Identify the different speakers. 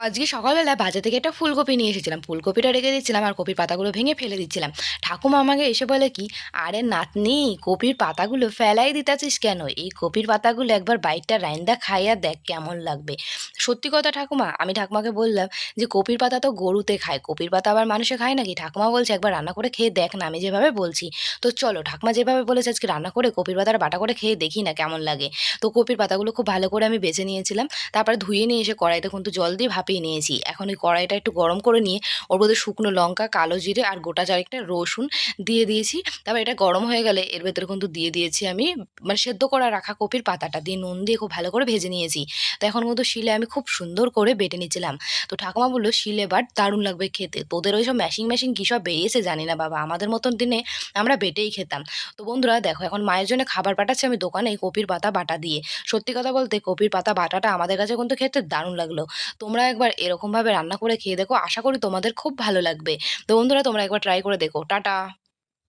Speaker 1: আজকে সকালবেলা বাজার থেকে একটা ফুলকপি নিয়ে এসেছিলাম। ফুলকপিটা রেখে দিচ্ছিলাম আর কপির পাতাগুলো ভেঙে ফেলে দিচ্ছিলাম। ঠাকুমা আমাকে এসে বলে কি, "আরে নাতনি, কপির পাতাগুলো ফেলাই দিতাছিস কেন? এই কপির পাতাগুলো একবার বাইটটা রাইন্দা খাইয়া দেখ কেমন লাগবে।" সত্যি কথা ঠাকুমা, আমি ঠাকুমাকে বললাম যে, "কপির পাতা তো গরুতে খায়, কপির পাতা আবার মানুষে খায় নাকি?" ঠাকুমা বলছে, "একবার রান্না করে খেয়ে দেখ না আমি যেভাবে বলছি।" তো চলো ঠাকুমা যেভাবে বলেছে আজকে রান্না করে কপির পাতাটা বাটা করে খেয়ে দেখি না কেমন লাগে। তো কপির পাতাগুলো খুব ভালো করে আমি বেছে নিয়েছিলাম। তারপরে ধুয়ে নিয়ে এসে কড়াইতে কিন্তু জল দিয়ে ভাপিয়ে নিয়েছি। এখন ওই কড়াইটা একটু গরম করে নিয়ে ওর মধ্যে শুকনো লঙ্কা, কালো জিরে আর গোটা চারেকটা রসুন দিয়ে দিয়েছি। তারপর এটা গরম হয়ে গেলে এর ভেতরে কিন্তু দিয়ে দিয়েছি আমি মানে সেদ্ধ করা রাখা কপির পাতাটা দিয়ে নুন দিয়ে খুব ভালো করে ভেজে নিয়েছি। তো এখন কিন্তু শিলে আমি খুব সুন্দর করে বেটে নিচ্ছিলাম। তো ঠাকুমা বলল, "শিলে বাট দারুণ লাগবে খেতে। তোদের ওইসব মেশিন কি সব বেরিয়েছে জানি না বাবা। আমাদের মতন দিনে আমরা বেটেই খেতাম।" তো বন্ধুরা দেখো, এখন মায়ের জন্য খাবার পাঠাচ্ছি আমি দোকানে কপির পাতা বাটা দিয়ে। সত্যি কথা বলতে কপির পাতা বাটাটা আমাদের কাছে কিন্তু খেতে দারুণ লাগলো। তোমরা একবার এরকমভাবে রান্না করে খেয়ে দেখো। আশা করি তোমাদের খুব ভালো লাগবে। তো বন্ধুরা তোমরা একবার ট্রাই করে দেখো। টাটা।